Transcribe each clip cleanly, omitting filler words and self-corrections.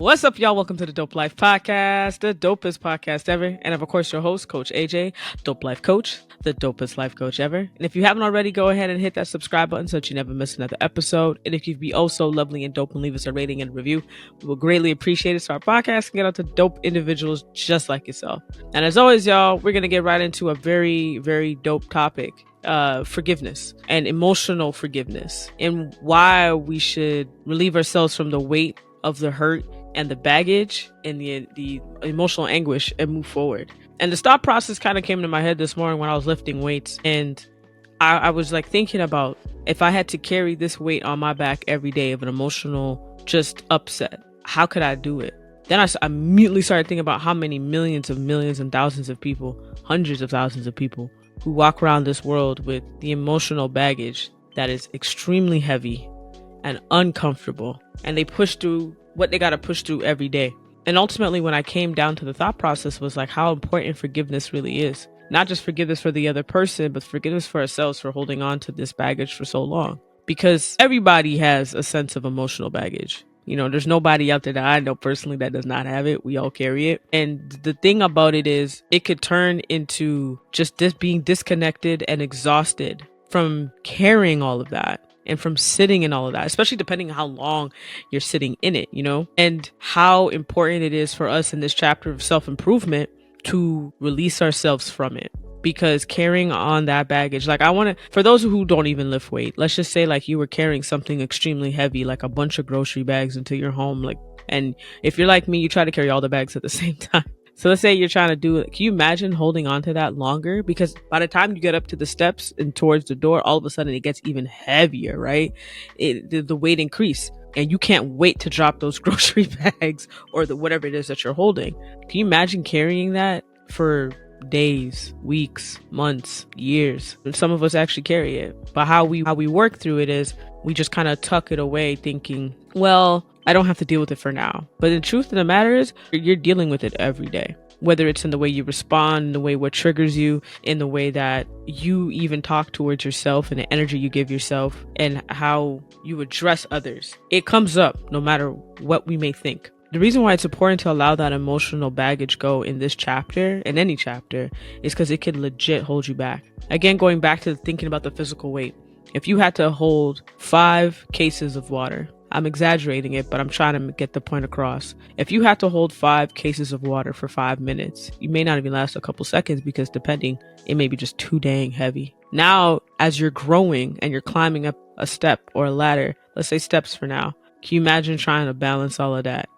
What's up, y'all? Welcome to the Dope Life Podcast, the dopest podcast ever. And of course, your host, Coach AJ, Dope Life Coach, the dopest life coach ever. And if you haven't already, go ahead and hit that subscribe button so that you never miss another episode. And if you'd be oh so lovely and dope and leave us a rating and review, we will greatly appreciate it so our podcast can get out to dope individuals just like yourself. And as always, y'all, we're going to get right into a very, very dope topic. Forgiveness and emotional forgiveness, and why we should relieve ourselves from the weight of the hurt and the baggage and the emotional anguish and move forward. And the thought process kind of came into my head this morning when I was lifting weights, and I was like thinking about if I had to carry this weight on my back every day of an emotional just upset, how could I do it? Then I immediately started thinking about how many millions and thousands of people, hundreds of thousands of people who walk around this world with the emotional baggage that is extremely heavy and uncomfortable, and they push through what they got to push through every day. And ultimately, when I came down to the thought process was like how important forgiveness really is. Not just forgiveness for the other person, but forgiveness for ourselves for holding on to this baggage for so long. Because everybody has a sense of emotional baggage. You know, there's nobody out there that I know personally that does not have it. We all carry it. And the thing about it is it could turn into just this being disconnected and exhausted from carrying all of that and from sitting in all of that, especially depending on how long you're sitting in it, you know, and how important it is for us in this chapter of self-improvement to release ourselves from it. Because carrying on that baggage, like for those who don't even lift weight, let's just say like you were carrying something extremely heavy, like a bunch of grocery bags into your home. And if you're like me, you try to carry all the bags at the same time. So let's say you're trying to do it. Can you imagine holding on to that longer? Because by the time you get up to the steps and towards the door, all of a sudden it gets even heavier, right? The weight increase. And you can't wait to drop those grocery bags or whatever it is that you're holding. Can you imagine carrying that for days, weeks, months, years? And some of us actually carry it. But how we work through it is we just kind of tuck it away thinking, well, I don't have to deal with it for now. But the truth of the matter is you're dealing with it every day. Whether it's in the way you respond, in the way what triggers you, in the way that you even talk towards yourself and the energy you give yourself and how you address others. It comes up no matter what we may think. The reason why it's important to allow that emotional baggage go in this chapter, in any chapter, is because it can legit hold you back. Again, going back to thinking about the physical weight. If you had to hold 5 cases of water, I'm exaggerating it, but I'm trying to get the point across. If you had to hold 5 cases of water for 5 minutes, you may not even last a couple seconds because depending, it may be just too dang heavy. Now, as you're growing and you're climbing up a step or a ladder, let's say steps for now, can you imagine trying to balance all of that?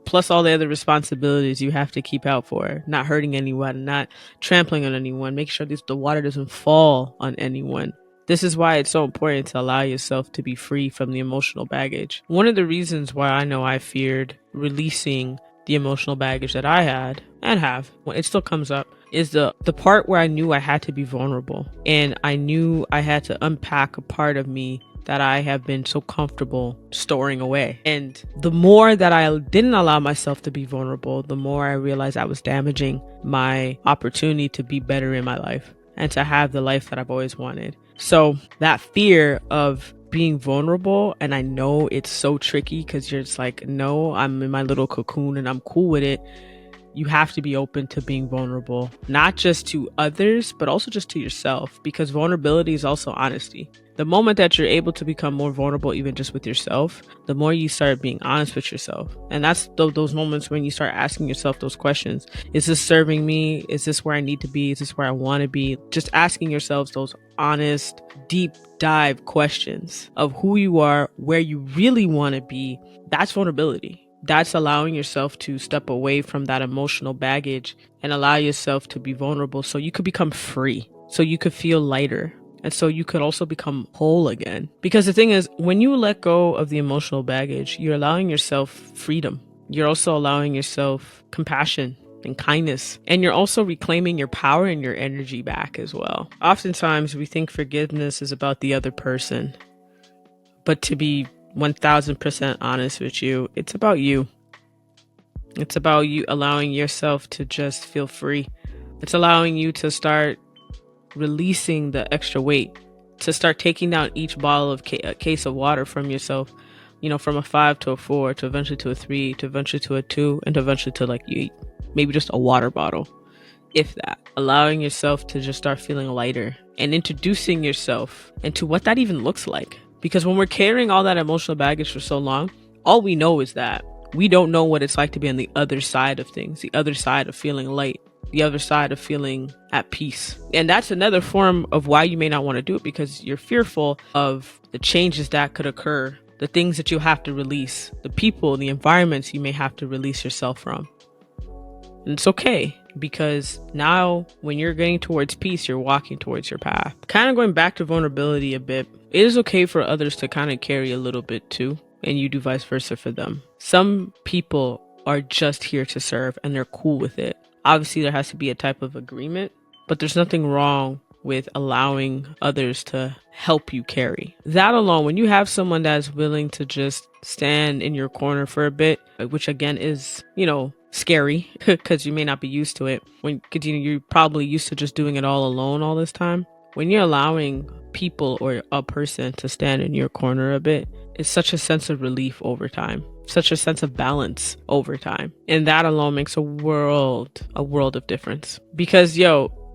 Plus all the other responsibilities you have to keep out for, not hurting anyone, not trampling on anyone, make sure the water doesn't fall on anyone. This is why it's so important to allow yourself to be free from the emotional baggage. One of the reasons why I know I feared releasing the emotional baggage that I had and have, when it still comes up, is the part where I knew I had to be vulnerable. And I knew I had to unpack a part of me that I have been so comfortable storing away. And the more that I didn't allow myself to be vulnerable, the more I realized I was damaging my opportunity to be better in my life and to have the life that I've always wanted. So that fear of being vulnerable, and I know it's so tricky because you're just like, no, I'm in my little cocoon and I'm cool with it. You have to be open to being vulnerable, not just to others, but also just to yourself, because vulnerability is also honesty. The moment that you're able to become more vulnerable, even just with yourself, the more you start being honest with yourself. And that's those moments when you start asking yourself those questions. Is this serving me? Is this where I need to be? Is this where I want to be? Just asking yourselves those honest, deep dive questions of who you are, where you really want to be. That's vulnerability. That's allowing yourself to step away from that emotional baggage and allow yourself to be vulnerable so you could become free, so you could feel lighter, and so you could also become whole again. Because the thing is, when you let go of the emotional baggage, you're allowing yourself freedom. You're also allowing yourself compassion and kindness, and you're also reclaiming your power and your energy back as well. Oftentimes, we think forgiveness is about the other person, but to be 1000% honest with you, it's about you. It's about you allowing yourself to just feel free. It's allowing you to start releasing the extra weight, to start taking down each bottle of a case of water from yourself from a 5 to a 4 to eventually to a 3 to eventually to a 2 and eventually to like maybe just a water bottle, if that. Allowing yourself to just start feeling lighter and introducing yourself into what that even looks like. Because when we're carrying all that emotional baggage for so long, all we know is that we don't know what it's like to be on the other side of things, the other side of feeling light, the other side of feeling at peace. And that's another form of why you may not want to do it, because you're fearful of the changes that could occur, the things that you have to release, the people, the environments you may have to release yourself from. And it's okay, because now when you're getting towards peace, you're walking towards your path. Kind of going back to vulnerability a bit, it is okay for others to kind of carry a little bit too, and you do vice versa for them. Some people are just here to serve and they're cool with it. Obviously, there has to be a type of agreement, but there's nothing wrong with allowing others to help you carry. That alone, when you have someone that's willing to just stand in your corner for a bit, which again is, scary because you may not be used to it. Because you're probably used to just doing it all alone all this time. When you're allowing people or a person to stand in your corner a bit, it's such a sense of relief over time, such a sense of balance over time. And that alone makes a world of difference. Because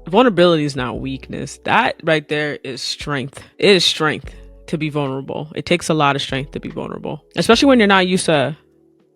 vulnerability is not weakness. That right there is strength. It is strength to be vulnerable. It takes a lot of strength to be vulnerable, especially when you're not used to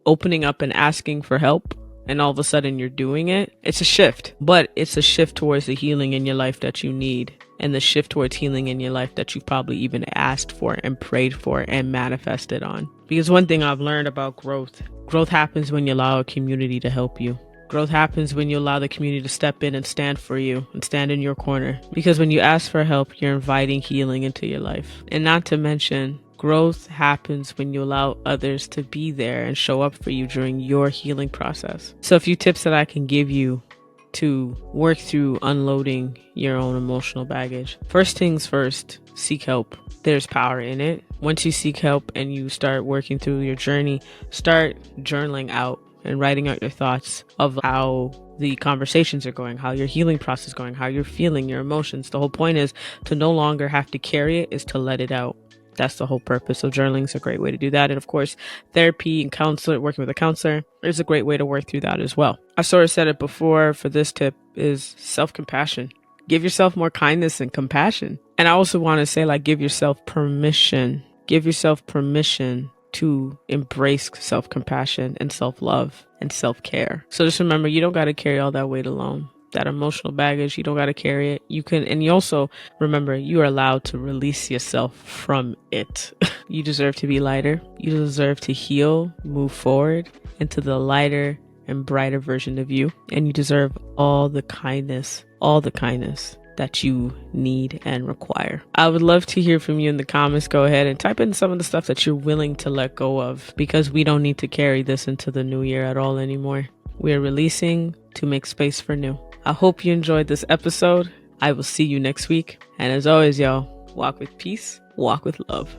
opening up and asking for help. And all of a sudden you're doing it. It's a shift, but it's a shift towards the healing in your life that you need, and the shift towards healing in your life that you've probably even asked for and prayed for and manifested on. Because one thing I've learned about growth happens when you allow a community to help you. Growth happens when you allow the community to step in and stand for you and stand in your corner. Because when you ask for help, you're inviting healing into your life. And not to mention, growth happens when you allow others to be there and show up for you during your healing process. So a few tips that I can give you to work through unloading your own emotional baggage. First things first, seek help. There's power in it. Once you seek help and you start working through your journey, start journaling out and writing out your thoughts of how the conversations are going, how your healing process is going, how you're feeling, your emotions. The whole point is to no longer have to carry it, is to let it out. That's the whole purpose. So journaling is a great way to do that. And of course, therapy and working with a counselor is a great way to work through that as well. I sort of said it before for this tip is self-compassion. Give yourself more kindness and compassion. And I also want to say, give yourself permission. Give yourself permission to embrace self-compassion and self-love and self-care. So just remember, you don't got to carry all that weight alone. That emotional baggage, you don't got to carry it. You can, and you also remember, you are allowed to release yourself from it. You deserve to be lighter. You deserve to heal, move forward into the lighter and brighter version of you. And you deserve all the kindness that you need and require. I would love to hear from you in the comments. Go ahead and type in some of the stuff that you're willing to let go of, because we don't need to carry this into the new year at all anymore. We're releasing to make space for new. I hope you enjoyed this episode. I will see you next week. And as always, y'all, walk with peace, walk with love.